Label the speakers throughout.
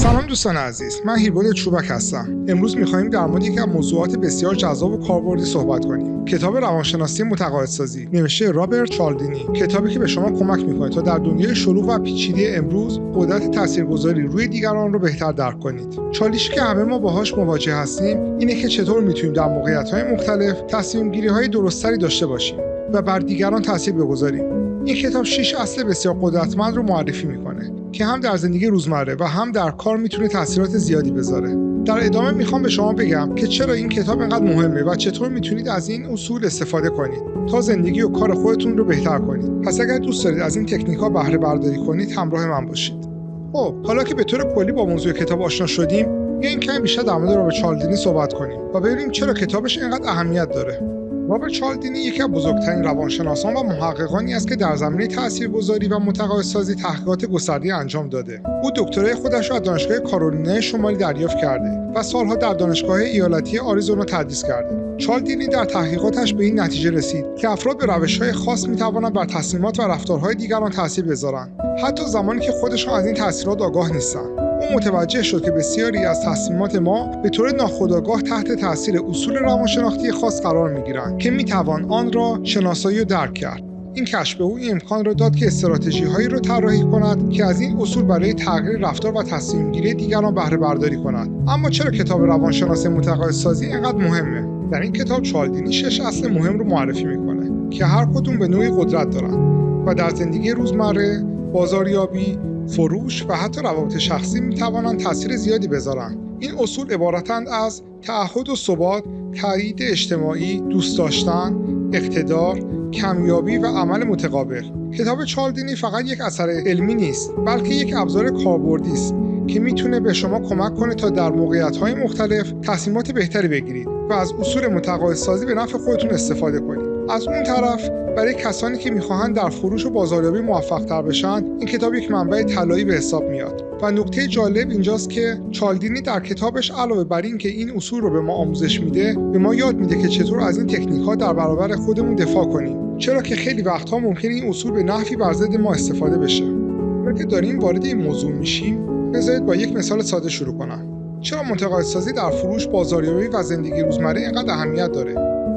Speaker 1: سلام دوستان عزیز، من هیربود چوبک هستم. امروز می‌خوایم در مورد یکی از موضوعات بسیار جذاب و کاربردی صحبت کنیم. کتاب روانشناسی متقاعدسازی نوشته رابرت چالدینی، کتابی که به شما کمک می‌کنه تا در دنیای شلوغ و پیچیده امروز قدرت تاثیرگذاری روی دیگران رو بهتر درک کنید. چالشی که همه ما باهاش مواجه هستیم اینه که چطور می‌تونیم در موقعیت‌های مختلف تصمیم‌گیری‌های درست‌تری داشته باشیم و بر دیگران تاثیر بگذاریم. این کتاب 6 اصل بسیار قدرتمند رو معرفی می‌کنه که هم در زندگی روزمره و هم در کار میتونه تاثیرات زیادی بذاره. در ادامه میخوام به شما بگم که چرا این کتاب اینقدر مهمه و چطور میتونید از این اصول استفاده کنید تا زندگی و کار خودتون رو بهتر کنید. پس اگر دوست دارید از این تکنیک‌ها بهره برداری کنید، همراه من باشید. خب، حالا که به طور کلی با موضوع کتاب آشنا شدیم، بیاین کمی بیشتر در مورد رابرت چالدینی صحبت کنیم و ببینیم چرا کتابش اینقدر اهمیت داره. رابرت چالدینی یکی از بزرگترین روانشناسان و محققانی است که در زمینه تاثیرگذاری و متقاعدسازی تحقیقات گسترده‌ای انجام داده. او دکترای خودش را از دانشگاه کارولینای شمالی دریافت کرده و سالها در دانشگاه ایالتی آریزونا تدریس کرده. چالدینی در تحقیقاتش به این نتیجه رسید که افراد به روش‌های خاص می‌توانند بر تصمیمات و رفتارهای دیگران تاثیر بذارند، حتی زمانی که خودشان از این تاثیرات آگاه نیستند. او متوجه شد که بسیاری از تصمیمات ما به طور ناخودآگاه تحت تاثیر اصول روانشناختی خاص قرار می‌گیرند که می‌توان آن را شناسایی و درک کرد. این کشف به او این امکان را داد که استراتژی‌هایی را طراحی کند که از این اصول برای تغییر رفتار و تصمیم‌گیری دیگران بهره برداری کند. اما چرا کتاب روانشناسی متقاعدسازی اینقدر مهمه؟ در این کتاب چالدینی 6 اصل مهم رو معرفی می‌کنه که هر کدوم به نوعی قدرت دارند و در زندگی روزمره، بازاریابی، فروش و حتی روابط شخصی می‌توانند تأثیر زیادی بذارند. این اصول عبارتند از تعهد و ثبات، تایید اجتماعی، دوست داشتن، اقتدار، کمیابی و عمل متقابل. کتاب چالدینی فقط یک اثر علمی نیست، بلکه یک ابزار کاربردی است که میتونه به شما کمک کنه تا در موقعیت‌های مختلف تصمیمات بهتری بگیرید و از اصول متقاعدسازی به نفع خودتون استفاده کنید. از اون طرف برای کسانی که میخواهند در فروش و بازاریابی موفق‌تر بشن، این کتاب یک منبع طلایی به حساب میاد. و نکته جالب اینجاست که چالدینی در کتابش علاوه بر این که این اصول رو به ما آموزش میده، به ما یاد میده که چطور از این تکنیک‌ها در برابر خودمون دفاع کنیم، چرا که خیلی وقت‌ها ممکنه این اصول به نحوی بر ضد ما استفاده بشه. وقتی داریم وارد این موضوع میشیم، بذارید با یک مثال ساده شروع کنم. چرا متقاعدسازی در فروش، بازاریابی و زندگی روزمره اینقدر اهمیت داره؟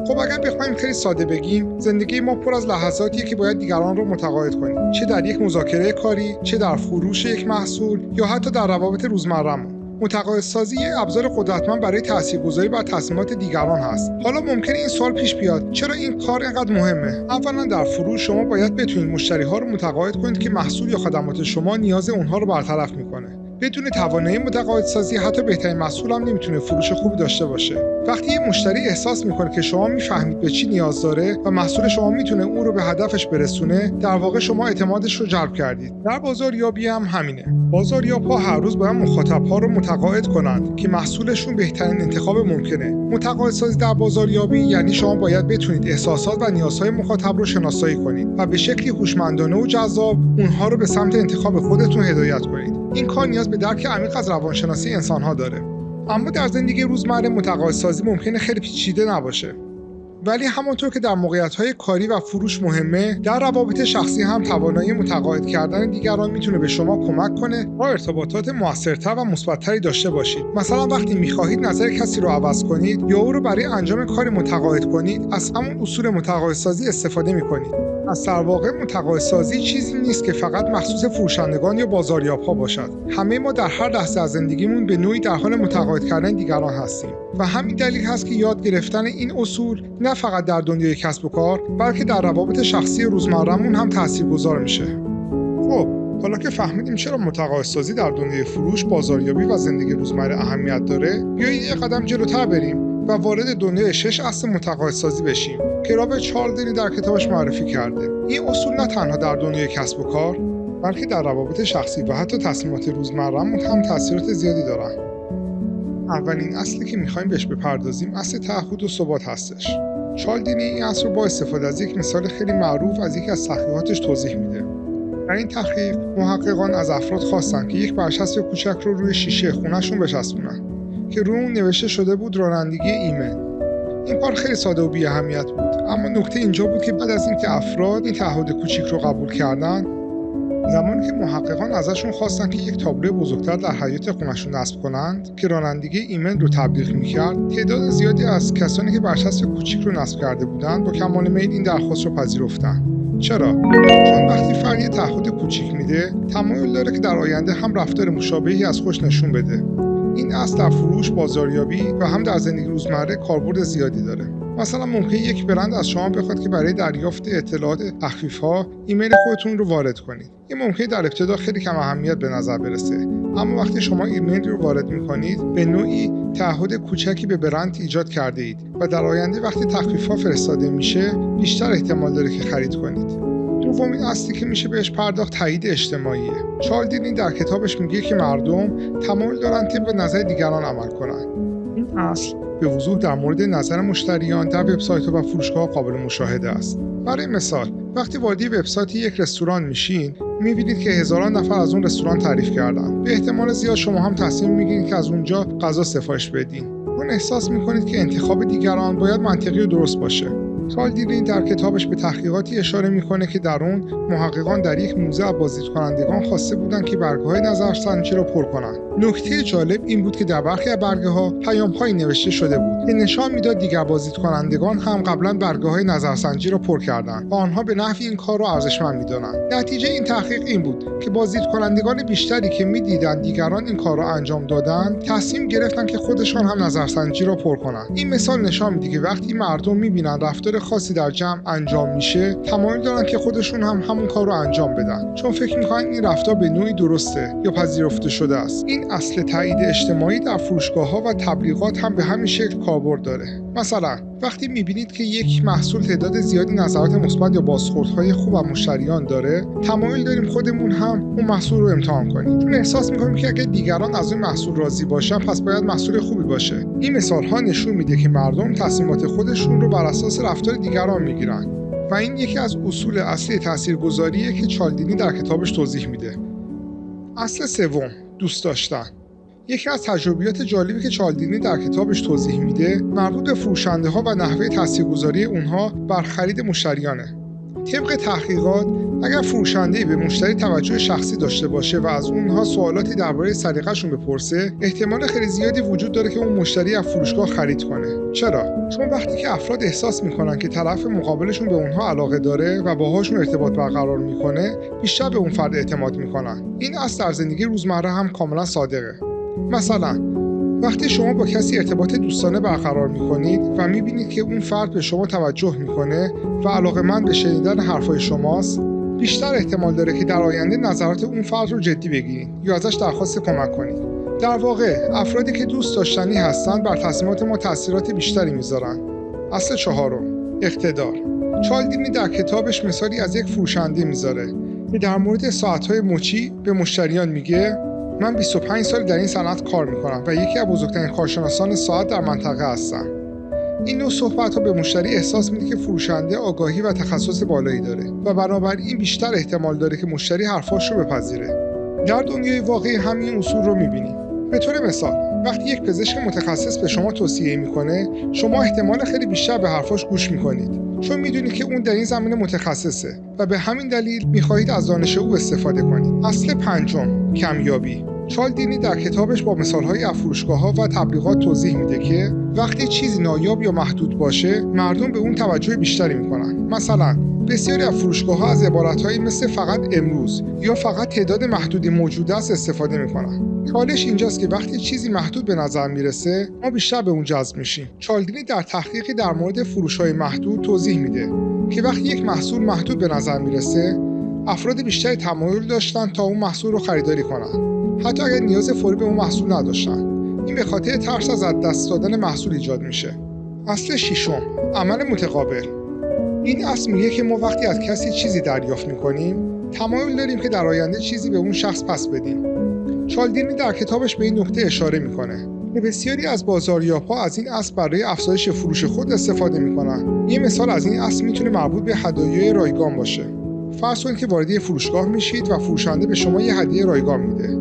Speaker 1: خب اگر بخوایم خیلی ساده بگیم، زندگی ما پر از لحظاتیه که باید دیگران رو متقاعد کنیم، چه در یک مذاکره کاری، چه در فروش یک محصول یا حتی در روابط روزمره‌مون. متقاعدسازی یک ابزار قدرتمند برای تاثیرگذاری بر تصمیمات دیگران هست. حالا ممکنه این سوال پیش بیاد، چرا این کار اینقدر مهمه؟ اولا در فروش شما باید بتونید مشتری‌ها رو متقاعد کنید که محصول یا خدمات شما نیاز اونها رو برطرف میکنه. بدون توانایی متقاعدسازی حتی بهترین محصول هم نمیتونه فروش خوبی داشته باشه. وقتی یه مشتری احساس میکنه که شما میفهمید به چی نیاز داره و محصول شما میتونه اون رو به هدفش برسونه، در واقع شما اعتمادش رو جلب کردید. در بازاریابی هم همینه. بازاریاب‌ها هر روز باید مخاطب‌ها رو متقاعد کنند که محصولشون بهترین انتخاب ممکنه. متقاعدسازی در بازاریابی یعنی شما باید بتونید احساسات و نیازهای مخاطب رو شناسایی کنید و به شکلی هوشمندانه و جذاب اونها رو به سمت انتخاب خودتون هدایت کنید. این کار نیاز به درک عمیق از روانشناسی انسان‌ها داره. اما در زندگی روزمره متقاعدسازی ممکنه خیلی پیچیده نباشه. ولی همونطور که در موقعیت‌های کاری و فروش مهمه، در روابط شخصی هم توانایی متقاعد کردن دیگران میتونه به شما کمک کنه تا ارتباطات موثرتر و مثبت‌تری داشته باشید. مثلا وقتی می‌خواهید نظر کسی رو عوض کنید یا او رو برای انجام کاری متقاعد کنید، از همون اصول متقاعدسازی استفاده می‌کنید. از در واقع متقاعدسازی چیزی نیست که فقط مخصوص فروشندگان یا بازاریاب‌ها باشد. همه ما در هر لحظه از زندگیمون به نوعی در حال متقاعد کردن دیگران هستیم و همین دلیل هست که یاد گرفتن این اصول نه فقط در دنیای کسب و کار، بلکه در روابط شخصی روزمره‌مون هم تاثیرگذار میشه. خب، حالا که فهمیدیم چرا متقاعدسازی در دنیای فروش، بازاریابی و زندگی روزمره اهمیت داره، بیایید یک قدم جلوتر بریم و وارد دنیای 6 اصل متقاعدسازی بشیم که رابرت چالدینی در کتابش معرفی کرده. این اصول نه تنها در دنیای کسب و کار، بلکه در روابط شخصی و حتی تصمیمات روزمره‌مون هم تاثیرات زیادی دارن. اولین اصلی که می‌خوایم بهش بپردازیم اصل تعهد و ثبات هستش. چالدینی این اصل رو با استفاده از یک مثال خیلی معروف از یکی از تحقیقاتش توضیح میده. در این تحقیق محققان از افراد خواستن که یک برچسب کوچک رو روی شیشه خونه‌شون بچسبونن که روی اون نوشته شده بود رانندگی ایمن. این کار خیلی ساده و بی اهمیت بود، اما نکته اینجا بود که بعد از اینکه افراد این تعهد کوچیک رو قبول کردن، زمانی که محققان ازشون خواستن که یک تابلو بزرگتر در حیاط خونه‌شون نصب کنند که رانندگی ایمن رو تبلیغ می‌کرد، تعداد زیادی از کسانی که برچسب کوچیک رو نصب کرده بودند با کمال میل این درخواست رو پذیرفتن. چرا؟ چون وقتی فردی تعهد کوچیک میده، تمایل داره که در آینده هم رفتار مشابهی از خودش نشون بده. این اصل در فروش، بازاریابی و هم در زندگی روزمره کاربرد زیادی داره. مثلا ممکنه یک برند از شما بخواد که برای دریافت اطلاعات تخفیف‌ها ایمیل خودتون رو وارد کنید. این ممکنه در ابتدا خیلی کم اهمیت به نظر برسه، اما وقتی شما ایمیل رو وارد می‌کنید، به نوعی تعهد کوچکی به برند ایجاد کرده اید و در آینده وقتی تخفیف‌ها فرستاده میشه، بیشتر احتمال داره که خرید کنید. دومین اصلی که میشه بهش پرداخت تایید اجتماعیه. چالدینی در کتابش میگه که مردم تمایل دارن طبق نظر دیگران عمل کنن. این اصل به وضوح در مورد نظر مشتریان در وبسایت‌ها و فروشگاه‌ها قابل مشاهده است. برای مثال، وقتی وارد وبسایت یک رستوران میشین، می‌بینید که هزاران نفر از اون رستوران تعریف کردن. به احتمال زیاد شما هم تصمیم می‌گیرید که از اونجا غذا سفارش بدین. اون احساس می‌کنید که انتخاب دیگران باید منطقی و درست باشه. چالدینی در کتابش به تحقیقاتی اشاره میکنه که در اون محققان در یک موزه از بازدیدکنندگان خواسته بودند که برگه‌های نظرسنجی را پر کنند. نکته جالب این بود که در برخی از برگه‌ها پیام‌هایی نوشته شده بود که نشان میداد دیگر بازدیدکنندگان هم قبلا برگه‌های نظرسنجی را پر کردند و آنها به نحوی این کار را ارزشمند می‌دانند. نتیجه این تحقیق این بود که بازدیدکنندگان بیشتری که می‌دیدند دیگران این کار را انجام دادند، تصمیم گرفتند که خودشان هم نظرسنجی را پر کنند. این مثال نشان میده که وقتی مردم می‌بینند رفتار خاصی در جمع انجام میشه، تمایل دارن که خودشون هم همون کار رو انجام بدن، چون فکر میکنن این رفتار به نوعی درسته یا پذیرفته شده است. این اصل تایید اجتماعی در فروشگاه‌ها و تبلیغات هم به همین شکل کاربرد داره. مثلا وقتی میبینید که یک محصول تعداد زیادی نظرات مثبت یا بازخوردهای خوب از مشتریان داره، تمایل داریم خودمون هم اون محصول رو امتحان کنیم، چون احساس میکنیم که اگه دیگران از اون محصول راضی باشن پس باید محصول خوبی باشه. این مثال‌ها نشون میده که مردم تصمیمات خودشون رو بر اساس رفتار دیگران میگیرن و این یکی از اصول اصلی تاثیرگذاریه که چالدینی در کتابش توضیح میده. اصل سوم، دوست داشتن. یکی از تجربیات جالبی که چالدینی در کتابش توضیح میده مربوط به فروشنده‌ها و نحوه تاثیرگذاری اونها بر خرید مشتریانه. طبق تحقیقات اگر فروشنده‌ای به مشتری توجه شخصی داشته باشه و از اونها سوالاتی درباره سلیقه‌شون بپرسه، احتمال خیلی زیادی وجود داره که اون مشتری از فروشگاه خرید کنه. چرا؟ چون وقتی که افراد احساس میکنن که طرف مقابلشون به اونها علاقه داره و باهاشون ارتباط برقرار میکنه، بیشتر به اون فرد اعتماد میکنن. این اصل در زندگی روزمره هم کاملا صادقه. مثلا وقتی شما با کسی ارتباط دوستانه برقرار میکنید و میبینید که اون فرد به شما توجه میکنه و علاقه‌مند به شنیدن حرفای شماست، بیشتر احتمال داره که در آینده نظرات اون فرد رو جدی بگیرید یا ازش درخواست کمک کنید. در واقع افرادی که دوست داشتنی هستند بر تصمیمات ما تاثیرات بیشتری میذارن. اصل چهارم، اقتدار. چالدینی در کتابش مثالی از یک فروشنده میذاره که در مورد ساعت‌های مچی به مشتریان میگه: من 25 سال در این صنعت کار میکنم و یکی از بزرگترین کارشناسان ساعت در منطقه هستم. این نوع صحبت‌ها به مشتری احساس میده که فروشنده آگاهی و تخصص بالایی داره و بنابراین بیشتر احتمال داره که مشتری حرفاش رو بپذیره. در دنیای واقعی همین اصول رو میبینیم. به طور مثال، وقتی یک پزشک متخصص به شما توصیه میکنه، شما احتمال خیلی بیشتر به حرفاش گوش میکنید، چون میدونید که اون در این زمینه متخصصه و به همین دلیل میخواهید از دانش او استفاده کنید. اصل پنجم، کمیابی. چالدینی در کتابش با مثال‌های از فروشگاه‌ها و تبلیغات توضیح میده که وقتی چیزی نایاب یا محدود باشه، مردم به اون توجه بیشتری میکنن. مثلا بسیاری از فروشگاه‌ها از عبارت‌هایی مثل فقط امروز یا فقط تعداد محدودی موجود است استفاده میکنن. چالش اینجاست که وقتی چیزی محدود به نظر میرسه، ما بیشتر به اون جذب میشیم. چالدینی در تحقیقی در مورد فروش‌های محدود توضیح میده که وقتی یک محصول محدود به نظر میرسه، افراد بیشتری تمایل داشتن تا اون محصول رو خریداری کنن، حتی اگر نیاز فوری به اون محصول نداشتن. این به خاطر ترس از دست دادن محصول ایجاد میشه. اصل ششم، عمل متقابل. این اصل میگه که ما وقتی از کسی چیزی دریافت میکنیم، تمایل داریم که در آینده چیزی به اون شخص پس بدیم. چالدینی در کتابش به این نکته اشاره میکنه. بسیاری از بازاریاب‌ها از این اصل برای افزایش فروش خود استفاده میکنن. یه مثال از این اصل میتونه مربوط به هدایای رایگان باشه. فرض کنید که وارد یه فروشگاه میشید و فروشنده به شما یه هدیه رایگان میده.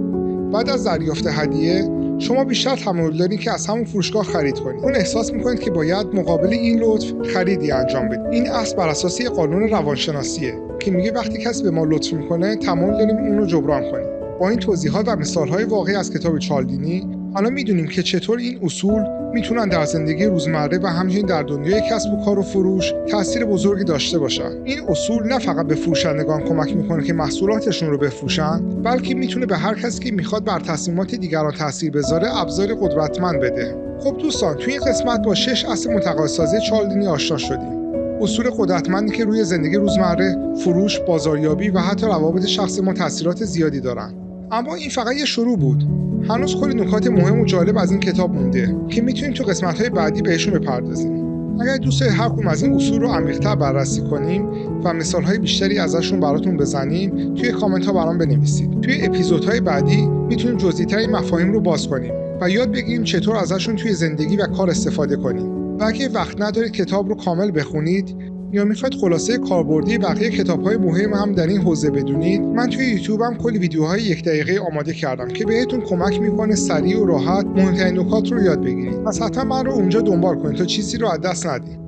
Speaker 1: بعد از دریافت هدیه، شما بیشتر تمایل دارید که از همون فروشگاه خرید کنید. اون احساس میکنید که باید مقابل این لطف خریدی انجام بدید. این اصل بر اساس قانون روانشناسیه که میگه وقتی کسی به ما لطف میکنه تمایل داریم اون رو جبران کنیم. با این توضیحات و مثالهای واقعی از کتاب چالدینی حالا میدونیم که چطور این اصول میتونن در زندگی روزمره و همچنین در دنیای کسب و کار و فروش تاثیر بزرگی داشته باشن. این اصول نه فقط به فروشندگان کمک میکنه که محصولاتشون رو بفروشن، بلکه میتونه به هر کسی که میخواد بر تصمیمات دیگران تاثیر بذاره ابزار قدرتمند بده. خب دوستان، توی این قسمت با 6 اصل متقاعدسازی چالدینی آشنا شدیم. اصول قدرتمندی که روی زندگی روزمره، فروش، بازاریابی و حتی روابط شخصی ما تاثیرات زیادی دارن. اما این فقط یه شروع بود. هنوز کلی نکات مهم و جالب از این کتاب مونده که میتونیم تو قسمت‌های بعدی بهشون بپردازیم. اگر دوست دارید هر کدوم از این اصول رو عمیق‌تر بررسی کنیم و مثال‌های بیشتری ازشون براتون بزنیم، توی کامنت‌ها برام بنویسید. توی اپیزودهای بعدی میتونیم جزئی‌تر این مفاهیم رو باز کنیم و یاد بگیریم چطور ازشون توی زندگی و کار استفاده کنیم. و اگه وقت ندارید کتاب رو کامل بخونید یا میخواید خلاصه کاربردی بقیه کتاب‌های مهم هم در این حوزه بدونید، من توی یوتیوبم کلی ویدیوهای 1 دقیقه آماده کردم که بهتون کمک میکنه سریع و راحت مهمترین نکات رو یاد بگیرید. پس حتما من رو اونجا دنبال کنید تا چیزی رو از دست ندید.